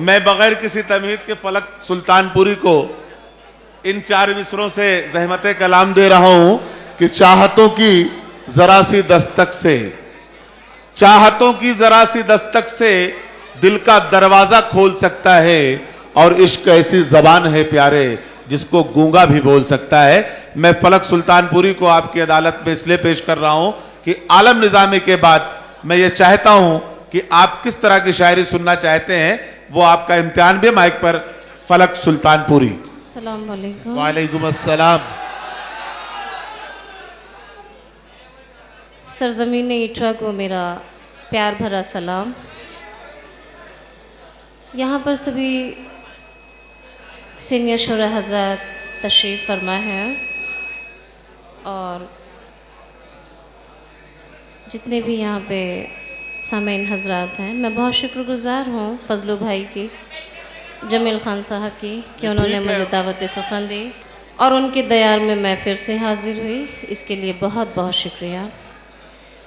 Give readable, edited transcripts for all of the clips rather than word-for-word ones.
मैं बगैर किसी तमहीद के फलक सुल्तानपुरी को इन 4 मिसरों से ज़हमत कलाम दे रहा हूं कि चाहतों की जरा सी दस्तक से, चाहतों की जरा सी दस्तक से दिल का दरवाजा खोल सकता है, और इश्क ऐसी जबान है प्यारे जिसको गूंगा भी बोल सकता है। मैं फलक सुल्तानपुरी को आपकी अदालत में इसलिए पेश कर रहा हूं कि आलम निजामी के बाद मैं ये चाहता हूं कि आप किस तरह की शायरी सुनना चाहते हैं, वो आपका इम्तिहान भी। माइक पर फलक सुल्तानपुरी। अस्सलाम वालेकुम। वालेकुम अस्सलाम। सरजमीन ईटरा को मेरा प्यार भरा सलाम। यहाँ पर सभी सीनियर शोरा हजरात तशरीफ़ फरमा है और जितने भी यहाँ पे सामीन हजरात हैं, मैं बहुत शुक्रगुज़ार हूँ फजलू भाई की, जमील खान साहब की कि उन्होंने मुझे दावत सुखन दी और उनके दयार में मैं फिर से हाजिर हुई। इसके लिए बहुत बहुत शुक्रिया।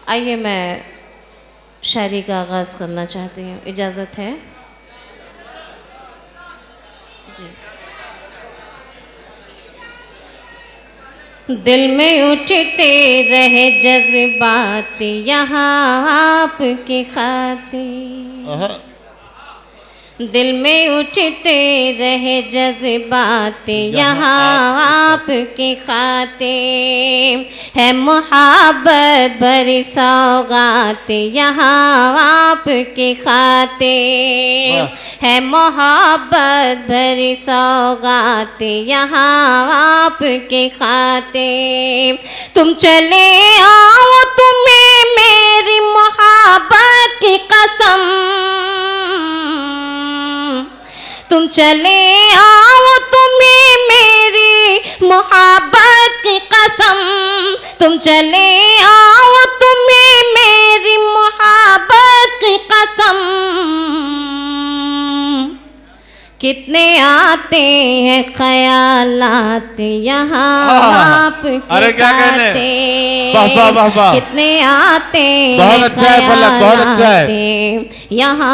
आइए मैं शायरी का आगाज़ करना चाहती हूँ, इजाज़त है जी। दिल में उठते रहे जज्बात यहाँ आपकी खातिर, दिल में उठते रहे जज्बात यहाँ आपकी खातिर, है मुहब्बत भरी सौगात यहाँ आपकी खातिर, है मोहब्बत भरी सौगात यहाँ आपके खातिर। तुम चले आओ तुम्हें मेरी मोहब्बत की कसम, तुम चले आओ तुम्हें मेरी मोहब्बत की कसम, तुम चले आओ तुम्हें मेरी मोहब्बत की कसम। कितने आते हैं ख्यालात यहाँ आपके खाते, कितने आते हैं ख्यालात यहाँ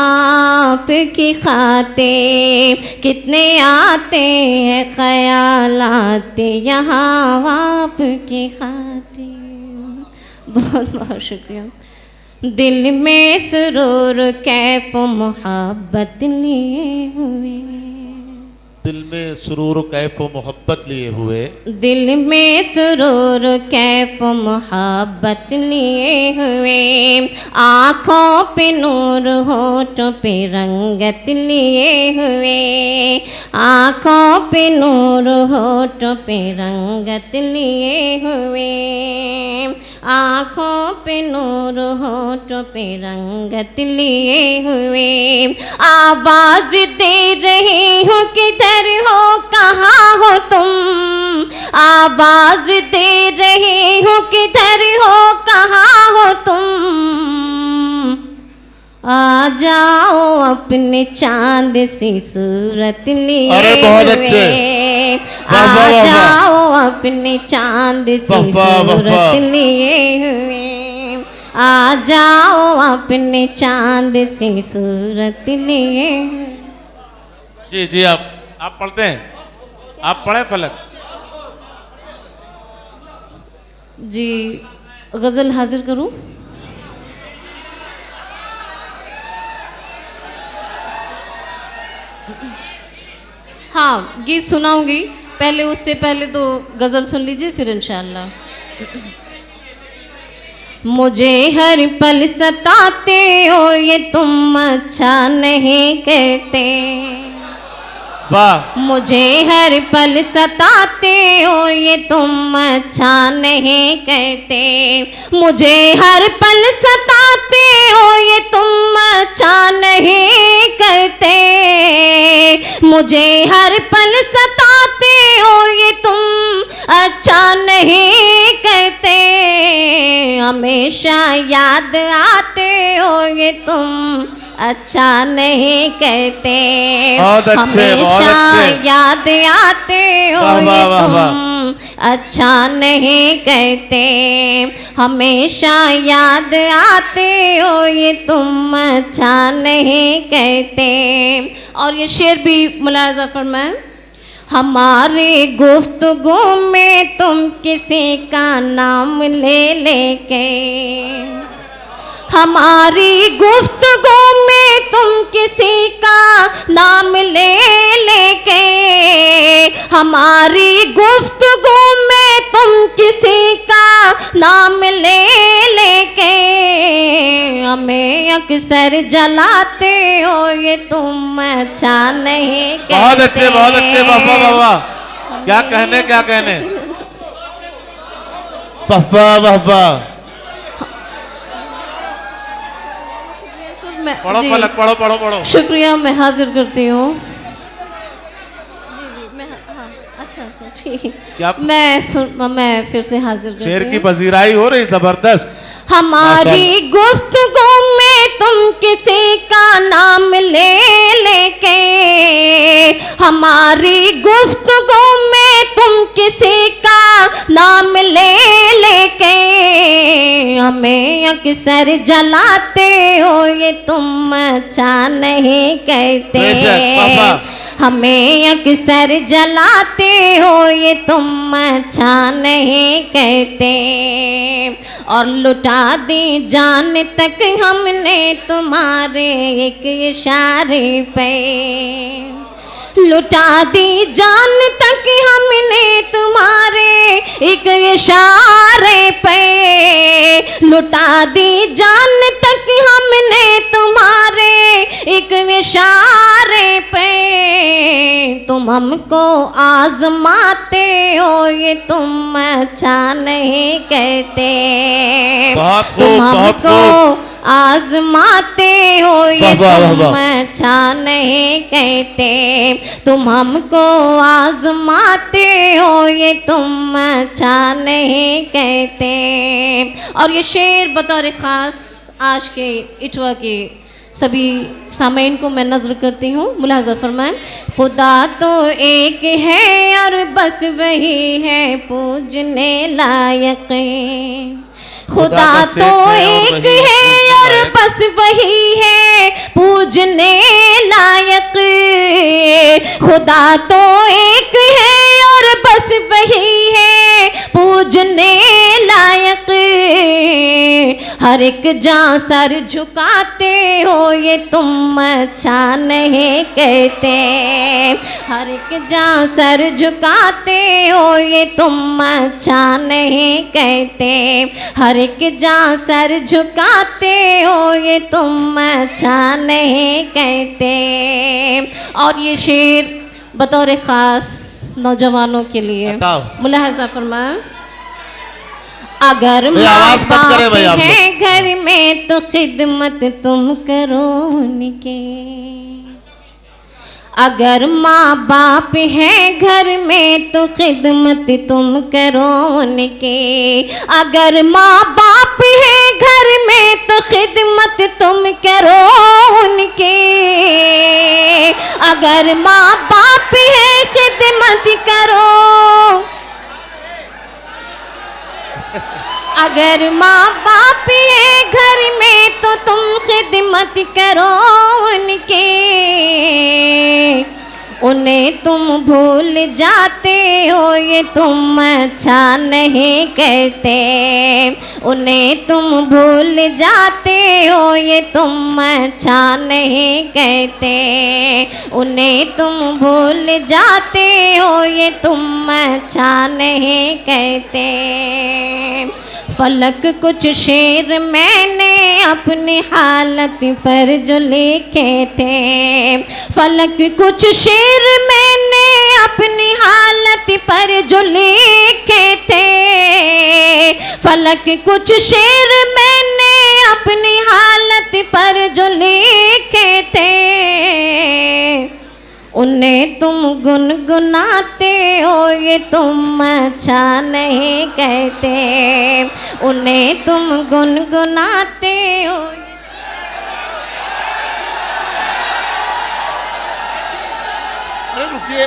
आपके खाते, कितने आते हैं ख्यालात यहाँ आपके खाते। बहुत बहुत शुक्रिया। दिल में सुरूर कैफ मोहब्बत लिए हुए, दिल में सुरूर कैफ मोहब्बत लिए हुए, दिल में सुरूर कैफ मोहब्बत लिए हुए, आँखों पे नूर होठों पे रंगत लिए हुए, आँखों पे नूर होठों पे रंगत लिए हुए, आँखों पे नूर होठों पे रंगत लिए हुए। आवाज़ दे रही हूँ किधर हो कहाँ हो तुम, आवाज़ दे रही हूँ किधर हो कहाँ हो तुम, आ जाओ अपने चांद सी सूरत लिए हुए, आ जाओ अपने चांद सी सूरत लिए हुए, आ जाओ अपने चांद सी सूरत लिए। जी जी, आप पढ़ते हैं, आप पढ़े फलक जी। गज़ल हाजिर करूं? हाँ, गीत सुनाऊंगी, पहले उससे पहले तो गज़ल सुन लीजिए फिर इंशाअल्लाह। मुझे हर पल सताते हो ये तुम अच्छा नहीं कहते, वाह। मुझे हर पल सताते हो ये तुम अच्छा नहीं कहते, मुझे हर पल सताते हो ये तुम अच्छा नहीं कहते, मुझे हर पल सताते हो ये तुम अच्छा नहीं कहते, हमेशा याद आते हो ये तुम अच्छा नहीं कहते, हमेशा याद आते हो ये तुम अच्छा नहीं कहते, हमेशा याद आते हो ये तुम अच्छा नहीं कहते। और ये शेर भी मुलाजा फरमाएं। हमारी गुफ्तगू में तुम किसी का नाम ले लेके, हमारी गुफ्तगू में तुम किसी का नाम ले लेके, हमारी गुफ्तगू में तुम किसी का नाम ले लेके, हमें अक्सर जलाते हो ये तुम अच्छा नहीं कहते। बहुत अच्छे पापा बाबा, क्या कहने क्या कहने, पापा बाबा। पढ़ो पलक, पढ़ो पढ़ो पढ़ो। शुक्रिया, मैं हाजिर करती हूँ। जी जी मैं हाँ अच्छा अच्छा ठीक। क्या मैं फिर से हाजिर करती हूँ। शेर की पजीराई हो रही जबरदस्त। हमारी गुफ्तगू में तुम किसी का नाम ले लेके, हमारी गुफ्तगू में तुम किसी का नाम ले लेके, हमें अक्सर जलाते हो ये तुम अच्छा नहीं कहते। हमें अक्सर जलाते हो ये तुम अच्छा नहीं कहते। और लुटा दी जान तक हमने तुम्हारे एक इशारे पे, लुटा दी जान तक हमने तुम्हारे एक इशारे पे, लुटा दी जान तक हमने तुम्हारे एक इशारे पे। तुम हमको आजमाते हो ये तुम अच्छा नहीं कहते। तुम हमको आजमाते हो ये तुम अच्छा नहीं कहते। तुम हमको आजमाते हो ये तुम अच्छा नहीं कहते। और ये शेर बतौर ख़ास आज के इटवा के सभी सामईन को मैं नज़र करती हूँ। मुलाज़ा फरमाएं। खुदा तो एक है और बस वही है पूजने लायक, खुदा तो एक है और बस वही है पूजने लायक, खुदा तो एक है और बस वही है पूजने लायक। हर एक जहाँ सर झुकाते हो ये तुम अच्छा नहीं कहते। हर एक जहाँ सर झुकाते हो ये तुम अच्छा नहीं कहते। हर एक जहाँ सर झुकाते हो ये तुम अच्छा नहीं कहते। और ये शेर बतौर ख़ास नौजवानों के लिए मुलाहज़ा फरमाएं। अगर माँ बाप है घर में तो खिदमत तुम करो उनके, अगर माँ बाप है घर में तो खिदमत तुम करो उनके, अगर माँ बाप है घर में तो खिदमत तुम करो उनके, अगर माँ बाप है खिदमत करो, अगर माँ बाप है घर में तो तुम खिदमत करो उनके। उन्हें तुम भूल जाते हो ये तुम अच्छा नहीं कहते। उन्हें तुम भूल जाते हो ये तुम अच्छा नहीं कहते। उन्हें तुम भूल जाते हो ये तुम अच्छा नहीं कहते। फलक कुछ शेर मैंने अपनी हालत पर जो लिखे थे, फलक कुछ शेर मैंने अपनी हालत पर जो लिखे थे, फलक कुछ शेर मैंने अपनी हालत पर जो लिखे थे। उन्हें तुम गुनगुनाते हो ये तुम अच्छा नहीं कहते। उन्हें तुम गुनगुनाते हो। रुकिए।